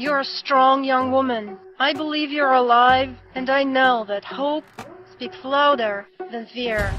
You're a strong young woman. I believe you're alive, and I know that hope speaks louder than fear.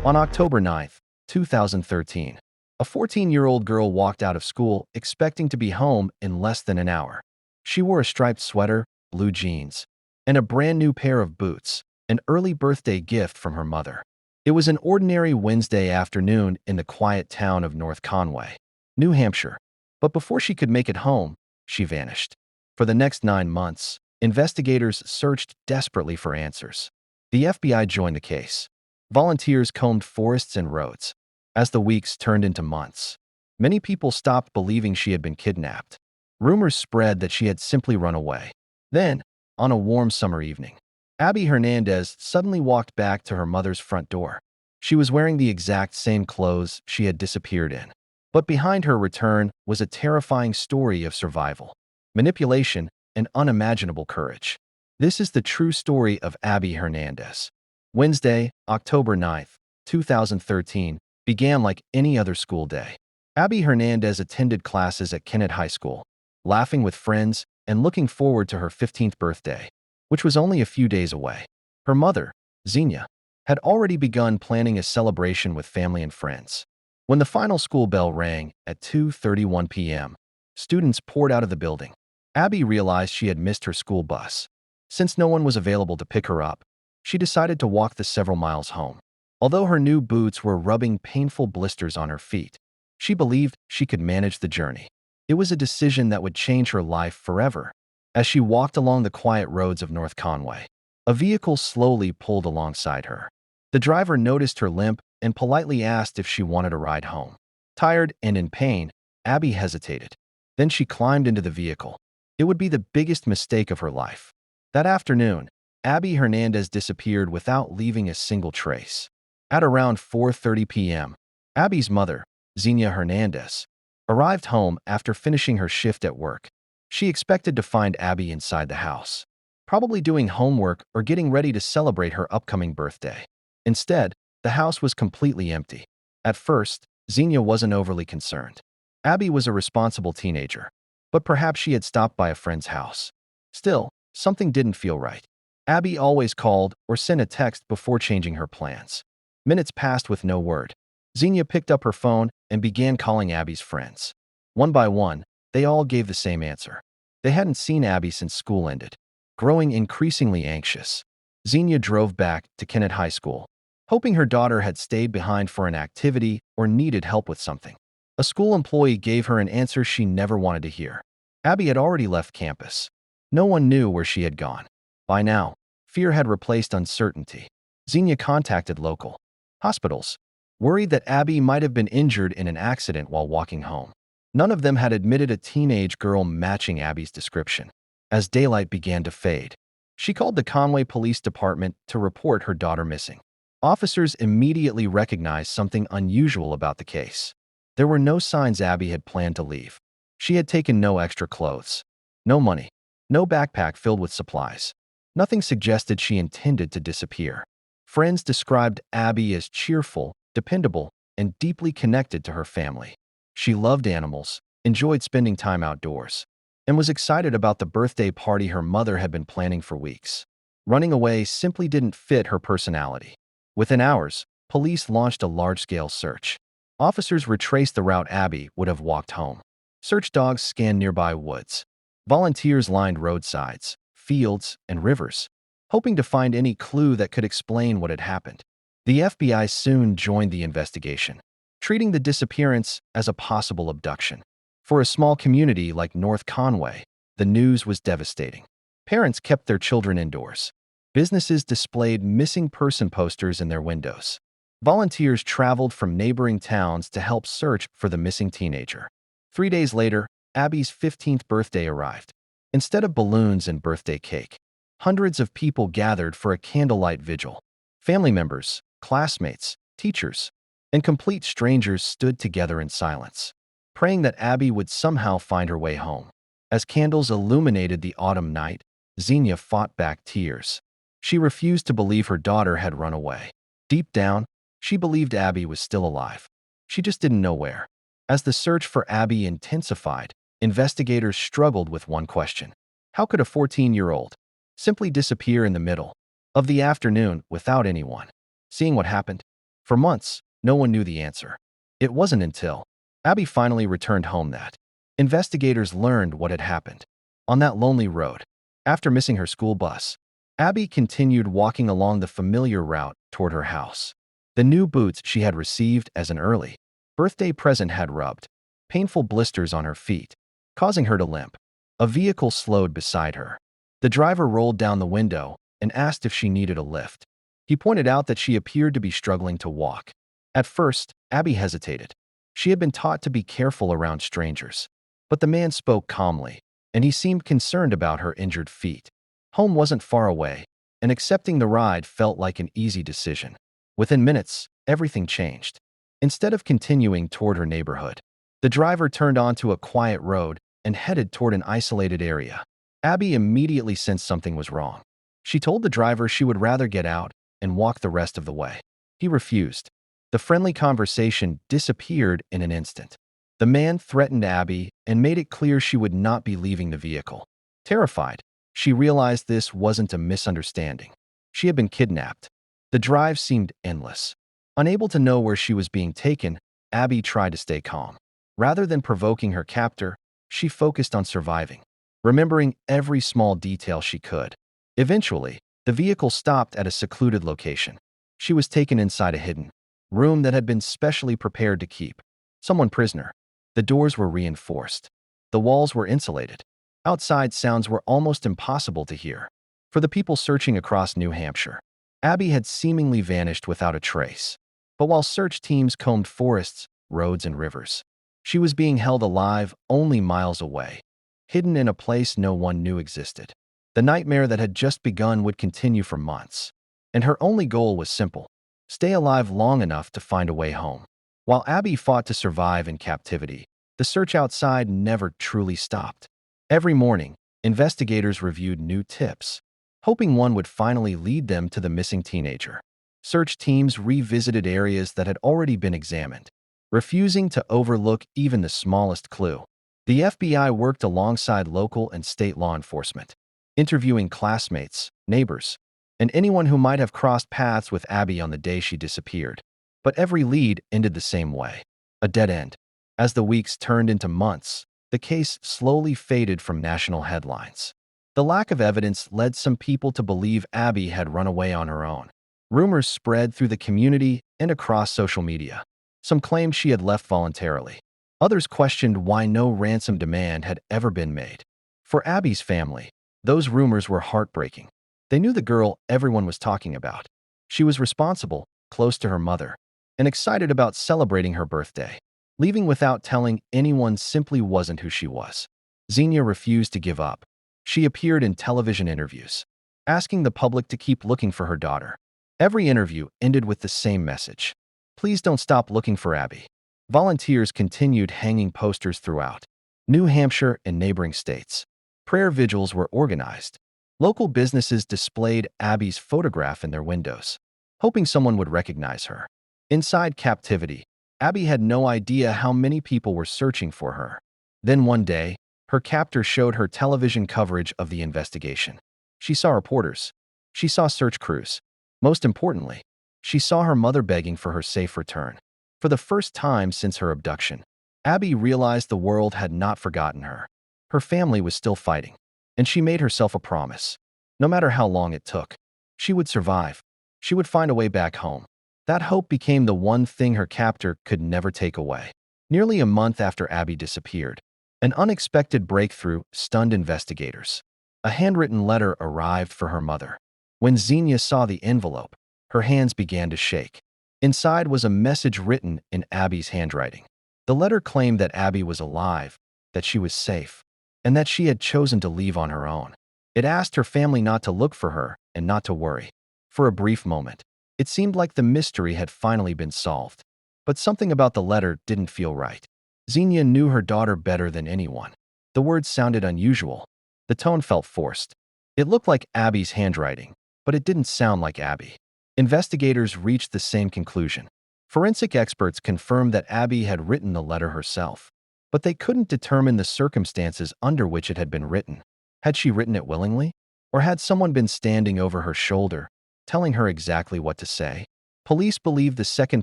On October 9th, 2013, a 14-year-old girl walked out of school expecting to be home in less than an hour. She wore a striped sweater, blue jeans, and a brand new pair of boots, an early birthday gift from her mother. It was an ordinary Wednesday afternoon in the quiet town of North Conway, New Hampshire. But before she could make it home, she vanished. For the next 9 months, investigators searched desperately for answers. The FBI joined the case. Volunteers combed forests and roads. As the weeks turned into months, many people stopped believing she had been kidnapped. Rumors spread that she had simply run away. Then, on a warm summer evening, Abby Hernandez suddenly walked back to her mother's front door. She was wearing the exact same clothes she had disappeared in. But behind her return was a terrifying story of survival, manipulation, and unimaginable courage. This is the true story of Abby Hernandez. Wednesday, October 9th, 2013, began like any other school day. Abby Hernandez attended classes at Kennett High School, laughing with friends and looking forward to her 15th birthday, which was only a few days away. Her mother, Xenia, had already begun planning a celebration with family and friends. When the final school bell rang at 2:31 p.m., students poured out of the building. Abby realized she had missed her school bus. Since no one was available to pick her up, she decided to walk the several miles home. Although her new boots were rubbing painful blisters on her feet, she believed she could manage the journey. It was a decision that would change her life forever. As she walked along the quiet roads of North Conway, a vehicle slowly pulled alongside her. The driver noticed her limp and politely asked if she wanted a ride home. Tired and in pain, Abby hesitated. Then she climbed into the vehicle. It would be the biggest mistake of her life. That afternoon, Abby Hernandez disappeared without leaving a single trace. At around 4:30 p.m., Abby's mother, Xenia Hernandez, arrived home after finishing her shift at work. She expected to find Abby inside the house, probably doing homework or getting ready to celebrate her upcoming birthday. Instead, the house was completely empty. At first, Xenia wasn't overly concerned. Abby was a responsible teenager, but perhaps she had stopped by a friend's house. Still, something didn't feel right. Abby always called or sent a text before changing her plans. Minutes passed with no word. Xenia picked up her phone and began calling Abby's friends. One by one, they all gave the same answer. They hadn't seen Abby since school ended. Growing increasingly anxious, Xenia drove back to Kennett High School, hoping her daughter had stayed behind for an activity or needed help with something. A school employee gave her an answer she never wanted to hear. Abby had already left campus. No one knew where she had gone. By now, fear had replaced uncertainty. Xenia contacted local hospitals, worried that Abby might have been injured in an accident while walking home. None of them had admitted a teenage girl matching Abby's description. As daylight began to fade, she called the Conway Police Department to report her daughter missing. Officers immediately recognized something unusual about the case. There were no signs Abby had planned to leave. She had taken no extra clothes, no money, no backpack filled with supplies. Nothing suggested she intended to disappear. Friends described Abby as cheerful, dependable, and deeply connected to her family. She loved animals, enjoyed spending time outdoors, and was excited about the birthday party her mother had been planning for weeks. Running away simply didn't fit her personality. Within hours, police launched a large-scale search. Officers retraced the route Abby would have walked home. Search dogs scanned nearby woods. Volunteers lined roadsides, fields, and rivers, hoping to find any clue that could explain what had happened. The FBI soon joined the investigation, treating the disappearance as a possible abduction. For a small community like North Conway, the news was devastating. Parents kept their children indoors. Businesses displayed missing person posters in their windows. Volunteers traveled from neighboring towns to help search for the missing teenager. 3 days later, Abby's 15th birthday arrived. Instead of balloons and birthday cake, hundreds of people gathered for a candlelight vigil. Family members, classmates, teachers, and complete strangers stood together in silence, praying that Abby would somehow find her way home. As candles illuminated the autumn night, Xenia fought back tears. She refused to believe her daughter had run away. Deep down, she believed Abby was still alive. She just didn't know where. As the search for Abby intensified, investigators struggled with one question. How could a 14-year-old simply disappear in the middle of the afternoon without anyone seeing what happened? For months, no one knew the answer. It wasn't until Abby finally returned home that investigators learned what had happened. On that lonely road, after missing her school bus, Abby continued walking along the familiar route toward her house. The new boots she had received as an early birthday present had rubbed painful blisters on her feet, causing her to limp. A vehicle slowed beside her. The driver rolled down the window and asked if she needed a lift. He pointed out that she appeared to be struggling to walk. At first, Abby hesitated. She had been taught to be careful around strangers. But the man spoke calmly, and he seemed concerned about her injured feet. Home wasn't far away, and accepting the ride felt like an easy decision. Within minutes, everything changed. Instead of continuing toward her neighborhood, the driver turned onto a quiet road and headed toward an isolated area. Abby immediately sensed something was wrong. She told the driver she would rather get out and walk the rest of the way. He refused. The friendly conversation disappeared in an instant. The man threatened Abby and made it clear she would not be leaving the vehicle. Terrified, she realized this wasn't a misunderstanding. She had been kidnapped. The drive seemed endless. Unable to know where she was being taken, Abby tried to stay calm. Rather than provoking her captor, she focused on surviving, remembering every small detail she could. Eventually, the vehicle stopped at a secluded location. She was taken inside a hidden room that had been specially prepared to keep someone prisoner. The doors were reinforced. The walls were insulated. Outside sounds were almost impossible to hear. For the people searching across New Hampshire, Abby had seemingly vanished without a trace. But while search teams combed forests, roads, and rivers, she was being held alive only miles away, hidden in a place no one knew existed. The nightmare that had just begun would continue for months, and her only goal was simple: stay alive long enough to find a way home. While Abby fought to survive in captivity, the search outside never truly stopped. Every morning, investigators reviewed new tips, hoping one would finally lead them to the missing teenager. Search teams revisited areas that had already been examined, refusing to overlook even the smallest clue. The FBI worked alongside local and state law enforcement, interviewing classmates, neighbors, and anyone who might have crossed paths with Abby on the day she disappeared. But every lead ended the same way: a dead end. As the weeks turned into months, the case slowly faded from national headlines. The lack of evidence led some people to believe Abby had run away on her own. Rumors spread through the community and across social media. Some claimed she had left voluntarily. Others questioned why no ransom demand had ever been made. For Abby's family, those rumors were heartbreaking. They knew the girl everyone was talking about. She was responsible, close to her mother, and excited about celebrating her birthday. Leaving without telling anyone simply wasn't who she was. Xenia refused to give up. She appeared in television interviews, asking the public to keep looking for her daughter. Every interview ended with the same message: please don't stop looking for Abby. Volunteers continued hanging posters throughout New Hampshire and neighboring states. Prayer vigils were organized. Local businesses displayed Abby's photograph in their windows, hoping someone would recognize her. Inside captivity, Abby had no idea how many people were searching for her. Then one day, her captor showed her television coverage of the investigation. She saw reporters. She saw search crews. Most importantly, she saw her mother begging for her safe return. For the first time since her abduction, Abby realized the world had not forgotten her. Her family was still fighting, and she made herself a promise. No matter how long it took, she would survive. She would find a way back home. That hope became the one thing her captor could never take away. Nearly a month after Abby disappeared, an unexpected breakthrough stunned investigators. A handwritten letter arrived for her mother. When Xenia saw the envelope, her hands began to shake. Inside was a message written in Abby's handwriting. The letter claimed that Abby was alive, that she was safe, and that she had chosen to leave on her own. It asked her family not to look for her and not to worry. For a brief moment, it seemed like the mystery had finally been solved. But something about the letter didn't feel right. Xenia knew her daughter better than anyone. The words sounded unusual. The tone felt forced. It looked like Abby's handwriting, but it didn't sound like Abby. Investigators reached the same conclusion. Forensic experts confirmed that Abby had written the letter herself. but they couldn't determine the circumstances under which it had been written. Had she written it willingly? Or had someone been standing over her shoulder, telling her exactly what to say? Police believed the second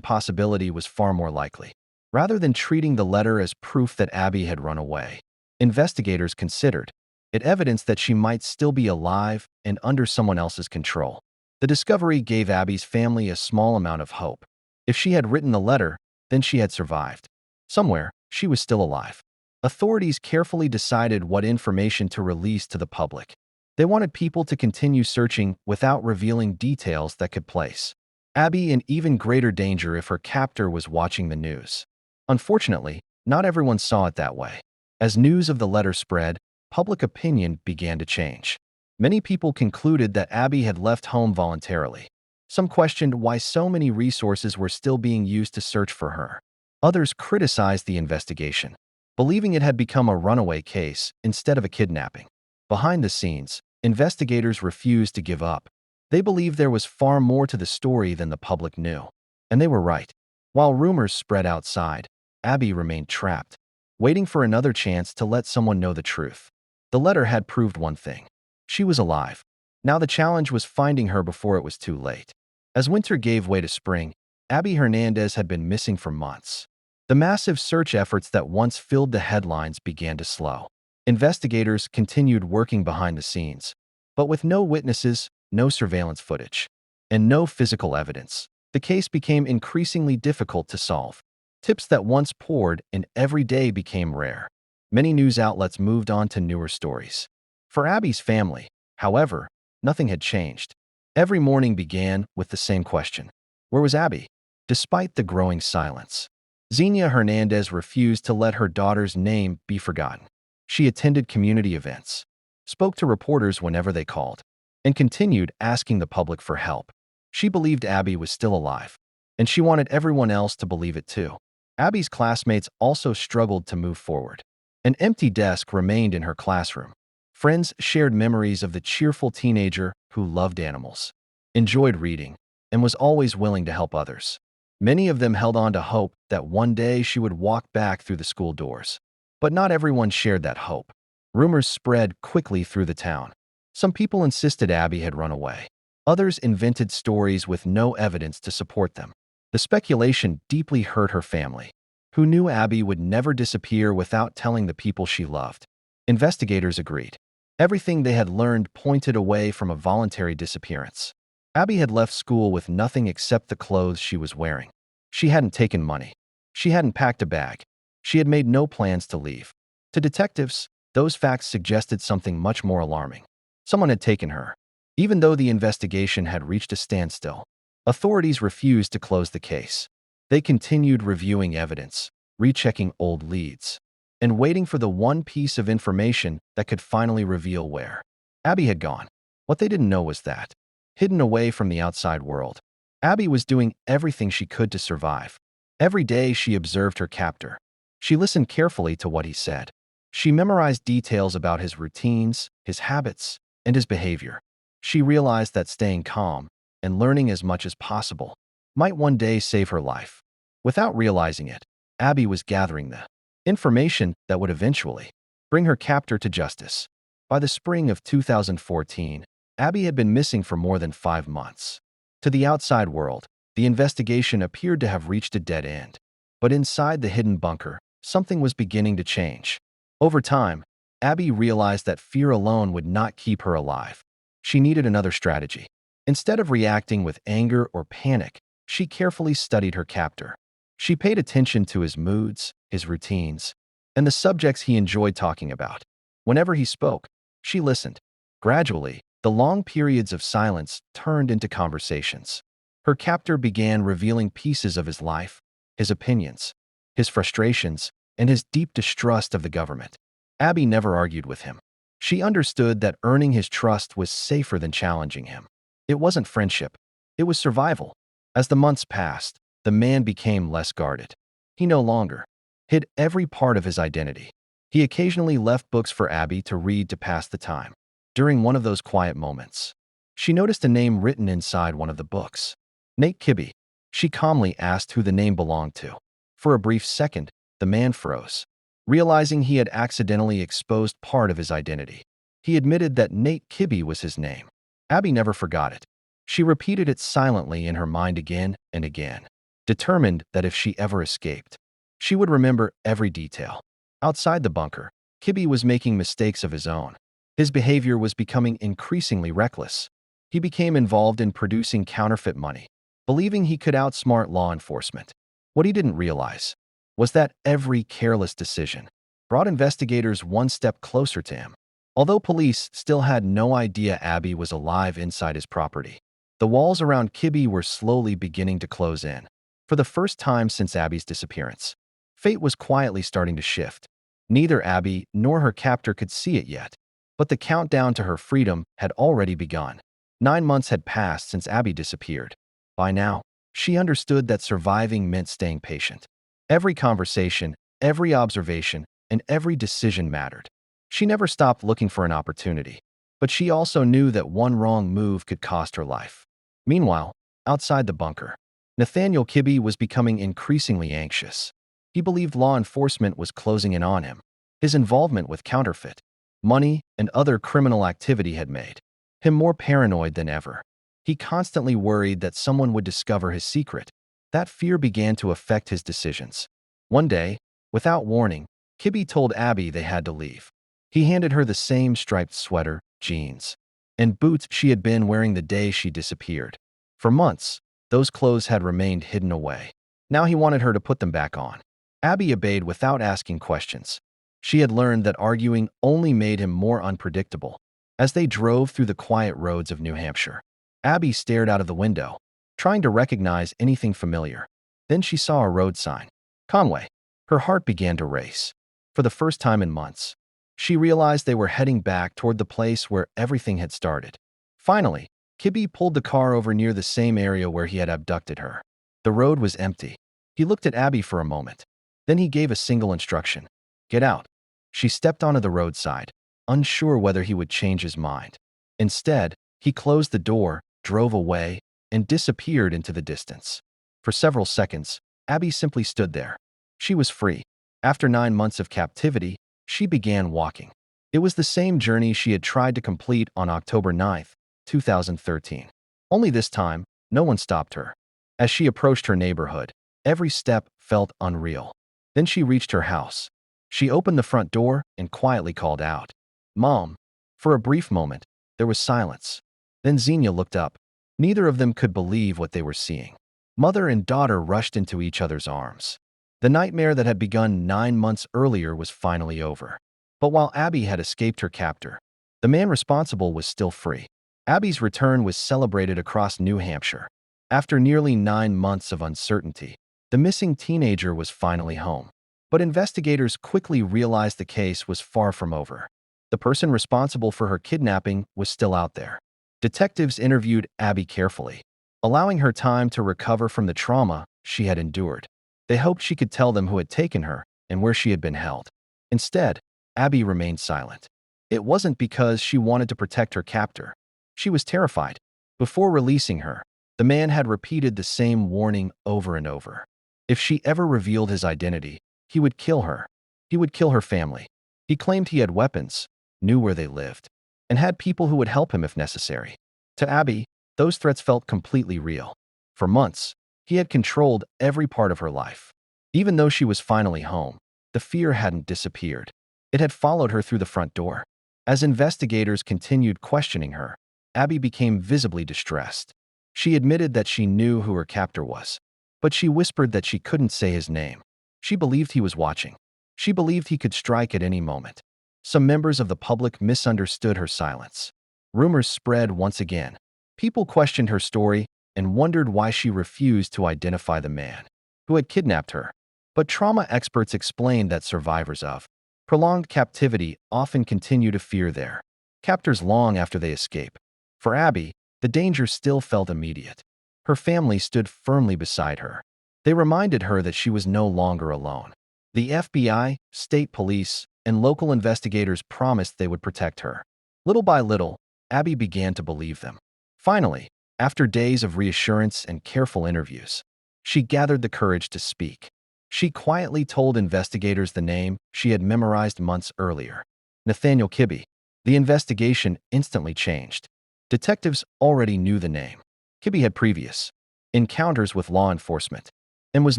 possibility was far more likely. Rather than treating the letter as proof that Abby had run away, investigators considered it evidence that she might still be alive and under someone else's control. The discovery gave Abby's family a small amount of hope. If she had written the letter, then she had survived. Somewhere, she was still alive. Authorities carefully decided what information to release to the public. They wanted people to continue searching without revealing details that could place Abby in even greater danger if her captor was watching the news. Unfortunately, not everyone saw it that way. As news of the letter spread, public opinion began to change. Many people concluded that Abby had left home voluntarily. Some questioned why so many resources were still being used to search for her. Others criticized the investigation, believing it had become a runaway case instead of a kidnapping. Behind the scenes, investigators refused to give up. They believed there was far more to the story than the public knew. And they were right. While rumors spread outside, Abby remained trapped, waiting for another chance to let someone know the truth. The letter had proved one thing. She was alive. Now the challenge was finding her before it was too late. As winter gave way to spring, Abby Hernandez had been missing for months. The massive search efforts that once filled the headlines began to slow. Investigators continued working behind the scenes, but with no witnesses, no surveillance footage, and no physical evidence, the case became increasingly difficult to solve. Tips that once poured in every day became rare. Many news outlets moved on to newer stories. For Abby's family, however, nothing had changed. Every morning began with the same question: where was Abby? Despite the growing silence, Xenia Hernandez refused to let her daughter's name be forgotten. She attended community events, spoke to reporters whenever they called, and continued asking the public for help. She believed Abby was still alive, and she wanted everyone else to believe it too. Abby's classmates also struggled to move forward. An empty desk remained in her classroom. Friends shared memories of the cheerful teenager who loved animals, enjoyed reading, and was always willing to help others. Many of them held on to hope that one day she would walk back through the school doors. But not everyone shared that hope. Rumors spread quickly through the town. Some people insisted Abby had run away. Others invented stories with no evidence to support them. The speculation deeply hurt her family, who knew Abby would never disappear without telling the people she loved. Investigators agreed. Everything they had learned pointed away from a voluntary disappearance. Abby had left school with nothing except the clothes she was wearing. She hadn't taken money. She hadn't packed a bag. She had made no plans to leave. To detectives, those facts suggested something much more alarming. Someone had taken her. Even though the investigation had reached a standstill, authorities refused to close the case. They continued reviewing evidence, rechecking old leads, and waiting for the one piece of information that could finally reveal where Abby had gone. What they didn't know was that, hidden away from the outside world, Abby was doing everything she could to survive. Every day she observed her captor. She listened carefully to what he said. She memorized details about his routines, his habits, and his behavior. She realized that staying calm and learning as much as possible might one day save her life. Without realizing it, Abby was gathering the information that would eventually bring her captor to justice. By the spring of 2014, Abby had been missing for more than 5 months. To the outside world, the investigation appeared to have reached a dead end. But inside the hidden bunker, something was beginning to change. Over time, Abby realized that fear alone would not keep her alive. She needed another strategy. Instead of reacting with anger or panic, she carefully studied her captor. She paid attention to his moods, his routines, and the subjects he enjoyed talking about. Whenever he spoke, she listened. Gradually, the long periods of silence turned into conversations. Her captor began revealing pieces of his life, his opinions, his frustrations, and his deep distrust of the government. Abby never argued with him. She understood that earning his trust was safer than challenging him. It wasn't friendship. It was survival. As the months passed, the man became less guarded. He no longer hid every part of his identity. He occasionally left books for Abby to read to pass the time. During one of those quiet moments, she noticed a name written inside one of the books. Nate Kibby. She calmly asked who the name belonged to. For a brief second, the man froze. realizing he had accidentally exposed part of his identity. He admitted that Nate Kibby was his name. Abby never forgot it. She repeated it silently in her mind again and again, determined that if she ever escaped, she would remember every detail. Outside the bunker, Kibby was making mistakes of his own. His behavior was becoming increasingly reckless. He became involved in producing counterfeit money, believing he could outsmart law enforcement. What he didn't realize was that every careless decision brought investigators one step closer to him. Although police still had no idea Abby was alive inside his property, the walls around Kibby were slowly beginning to close in. For the first time since Abby's disappearance, fate was quietly starting to shift. Neither Abby nor her captor could see it yet, but the countdown to her freedom had already begun. 9 months had passed since Abby disappeared. By now, she understood that surviving meant staying patient. Every conversation, every observation, and every decision mattered. She never stopped looking for an opportunity, but she also knew that one wrong move could cost her life. Meanwhile, outside the bunker, Nathaniel Kibby was becoming increasingly anxious. He believed law enforcement was closing in on him. His involvement with counterfeit money and other criminal activity had made him more paranoid than ever. He constantly worried that someone would discover his secret. That fear began to affect his decisions. One day, without warning, Kibby told Abby they had to leave. He handed her the same striped sweater, jeans, and boots she had been wearing the day she disappeared. For months, those clothes had remained hidden away. Now he wanted her to put them back on. Abby obeyed without asking questions. She had learned that arguing only made him more unpredictable. As they drove through the quiet roads of New Hampshire, Abby stared out of the window, trying to recognize anything familiar. Then she saw a road sign. Conway. Her heart began to race. For the first time in months, she realized they were heading back toward the place where everything had started. Finally, Kibby pulled the car over near the same area where he had abducted her. The road was empty. He looked at Abby for a moment. Then he gave a single instruction. Get out. She stepped onto the roadside, unsure whether he would change his mind. Instead, he closed the door, drove away, and disappeared into the distance. For several seconds, Abby simply stood there. She was free. After 9 months of captivity, she began walking. It was the same journey she had tried to complete on October 9, 2013. Only this time, no one stopped her. As she approached her neighborhood, every step felt unreal. Then she reached her house. She opened the front door and quietly called out, "Mom." For a brief moment, there was silence. Then Xenia looked up. Neither of them could believe what they were seeing. Mother and daughter rushed into each other's arms. The nightmare that had begun 9 months earlier was finally over. But while Abby had escaped her captor, the man responsible was still free. Abby's return was celebrated across New Hampshire. After nearly 9 months of uncertainty, the missing teenager was finally home. But investigators quickly realized the case was far from over. The person responsible for her kidnapping was still out there. Detectives interviewed Abby carefully, allowing her time to recover from the trauma she had endured. They hoped she could tell them who had taken her and where she had been held. Instead, Abby remained silent. It wasn't because she wanted to protect her captor. She was terrified. Before releasing her, the man had repeated the same warning over and over. If she ever revealed his identity, he would kill her. He would kill her family. He claimed he had weapons, knew where they lived, and had people who would help him if necessary. To Abby, those threats felt completely real. For months, he had controlled every part of her life. Even though she was finally home, the fear hadn't disappeared. It had followed her through the front door. As investigators continued questioning her, Abby became visibly distressed. She admitted that she knew who her captor was, but she whispered that she couldn't say his name. She believed he was watching. She believed he could strike at any moment. Some members of the public misunderstood her silence. Rumors spread once again. People questioned her story and wondered why she refused to identify the man who had kidnapped her. But trauma experts explained that survivors of prolonged captivity often continue to fear their captors long after they escape. For Abby, the danger still felt immediate. Her family stood firmly beside her. They reminded her that she was no longer alone. The FBI, state police, and local investigators promised they would protect her. Little by little, Abby began to believe them. Finally, after days of reassurance and careful interviews, she gathered the courage to speak. She quietly told investigators the name she had memorized months earlier. Nathaniel Kibby. The investigation instantly changed. Detectives already knew the name. Kibby had previous encounters with law enforcement and was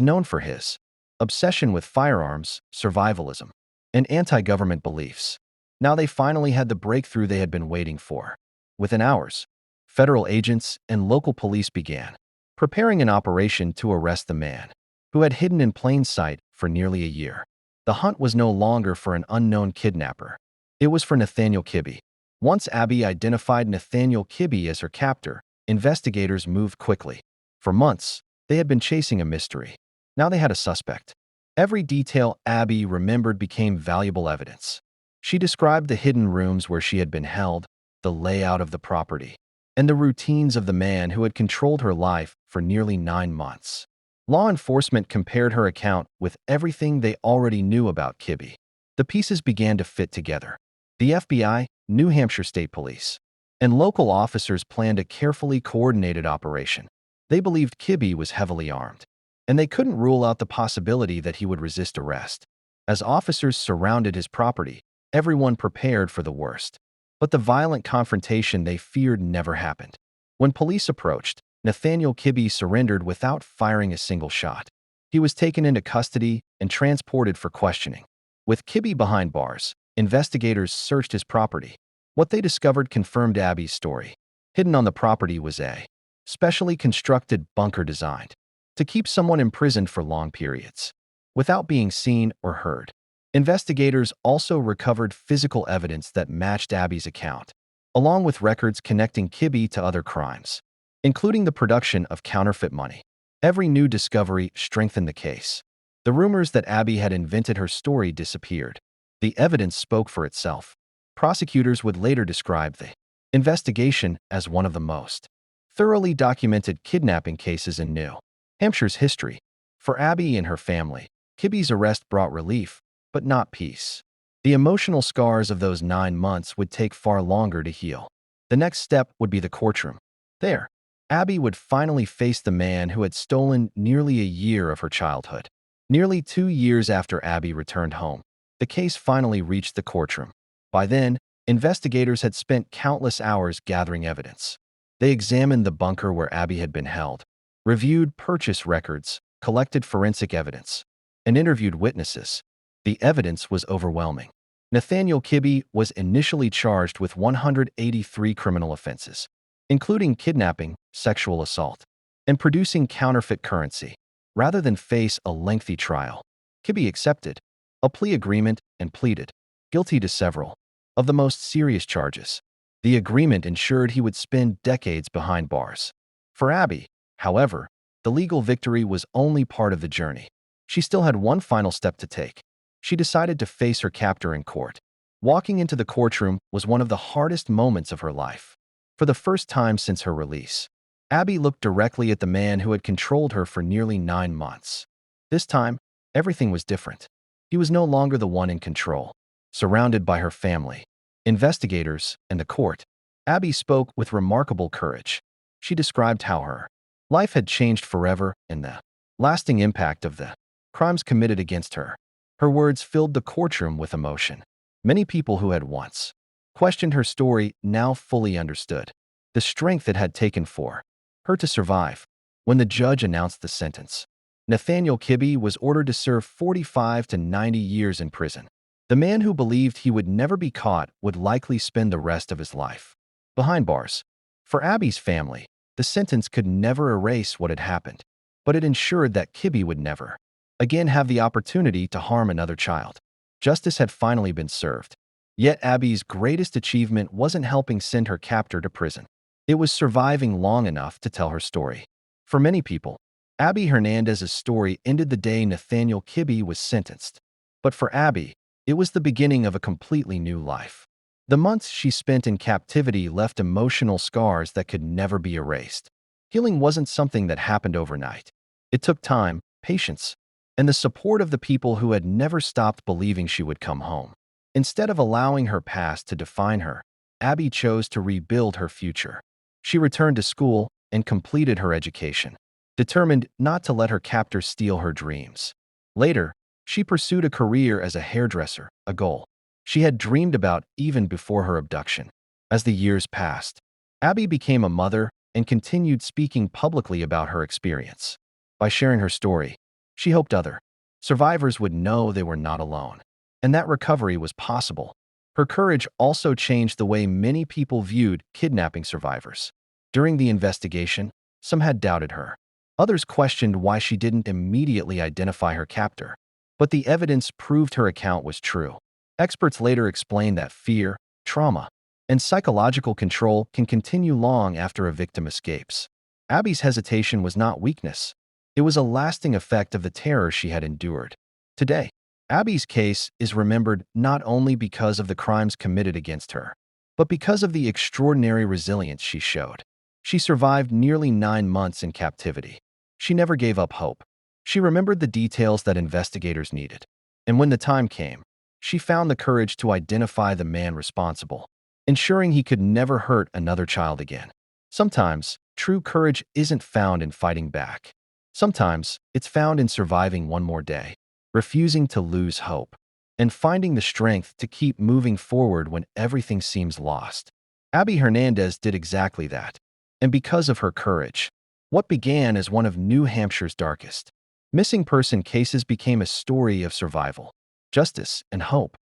known for his obsession with firearms, survivalism, and anti-government beliefs. Now they finally had the breakthrough they had been waiting for. Within hours, federal agents and local police began preparing an operation to arrest the man who had hidden in plain sight for nearly a year. The hunt was no longer for an unknown kidnapper. It was for Nathaniel Kibby. Once Abby identified Nathaniel Kibby as her captor, investigators moved quickly. For months, they had been chasing a mystery. Now they had a suspect. Every detail Abby remembered became valuable evidence. She described the hidden rooms where she had been held, the layout of the property, and the routines of the man who had controlled her life for nearly 9 months. Law enforcement compared her account with everything they already knew about Kibby. The pieces began to fit together. The FBI, New Hampshire State Police, and local officers planned a carefully coordinated operation. They believed Kibby was heavily armed, and they couldn't rule out the possibility that he would resist arrest. As officers surrounded his property, everyone prepared for the worst. But the violent confrontation they feared never happened. When police approached, Nathaniel Kibby surrendered without firing a single shot. He was taken into custody and transported for questioning. With Kibby behind bars, investigators searched his property. What they discovered confirmed Abby's story. Hidden on the property was a specially constructed bunker designed to keep someone imprisoned for long periods, without being seen or heard. Investigators also recovered physical evidence that matched Abby's account, along with records connecting Kibby to other crimes, including the production of counterfeit money. Every new discovery strengthened the case. The rumors that Abby had invented her story disappeared. The evidence spoke for itself. Prosecutors would later describe the investigation as one of the most thoroughly documented kidnapping cases in New Hampshire's history. For Abby and her family, Kibby's arrest brought relief, but not peace. The emotional scars of those 9 months would take far longer to heal. The next step would be the courtroom. There, Abby would finally face the man who had stolen nearly a year of her childhood. Nearly 2 years after Abby returned home, the case finally reached the courtroom. By then, investigators had spent countless hours gathering evidence. They examined the bunker where Abby had been held, reviewed purchase records, collected forensic evidence, and interviewed witnesses. The evidence was overwhelming. Nathaniel Kibby was initially charged with 183 criminal offenses, including kidnapping, sexual assault, and producing counterfeit currency. Rather than face a lengthy trial, Kibby accepted a plea agreement and pleaded guilty to several of the most serious charges. The agreement ensured he would spend decades behind bars. For Abby, however, the legal victory was only part of the journey. She still had one final step to take. She decided to face her captor in court. Walking into the courtroom was one of the hardest moments of her life. For the first time since her release, Abby looked directly at the man who had controlled her for nearly 9 months. This time, everything was different. He was no longer the one in control. Surrounded by her family, investigators, and the court, Abby spoke with remarkable courage. She described how her life had changed forever and the lasting impact of the crimes committed against her. Her words filled the courtroom with emotion. Many people who had once questioned her story now fully understood the strength it had taken for her to survive. When the judge announced the sentence, Nathaniel Kibby was ordered to serve 45 to 90 years in prison. The man who believed he would never be caught would likely spend the rest of his life behind bars. For Abby's family, the sentence could never erase what had happened, but it ensured that Kibby would never again have the opportunity to harm another child. Justice had finally been served. Yet Abby's greatest achievement wasn't helping send her captor to prison. It was surviving long enough to tell her story. For many people, Abby Hernandez's story ended the day Nathaniel Kibby was sentenced. But for Abby, it was the beginning of a completely new life. The months she spent in captivity left emotional scars that could never be erased. Healing wasn't something that happened overnight. It took time, patience, and the support of the people who had never stopped believing she would come home. Instead of allowing her past to define her, Abby chose to rebuild her future. She returned to school and completed her education, determined not to let her captor steal her dreams. Later, she pursued a career as a hairdresser, a goal she had dreamed about even before her abduction. As the years passed, Abby became a mother and continued speaking publicly about her experience. By sharing her story, she hoped other survivors would know they were not alone, and that recovery was possible. Her courage also changed the way many people viewed kidnapping survivors. During the investigation, some had doubted her. Others questioned why she didn't immediately identify her captor. But the evidence proved her account was true. Experts later explained that fear, trauma, and psychological control can continue long after a victim escapes. Abby's hesitation was not weakness. It was a lasting effect of the terror she had endured. Today, Abby's case is remembered not only because of the crimes committed against her, but because of the extraordinary resilience she showed. She survived nearly 9 months in captivity. She never gave up hope. She remembered the details that investigators needed. And when the time came, she found the courage to identify the man responsible, ensuring he could never hurt another child again. Sometimes, true courage isn't found in fighting back. Sometimes, it's found in surviving one more day, refusing to lose hope, and finding the strength to keep moving forward when everything seems lost. Abby Hernandez did exactly that. And because of her courage, what began as one of New Hampshire's darkest missing person cases became a story of survival, justice, and hope.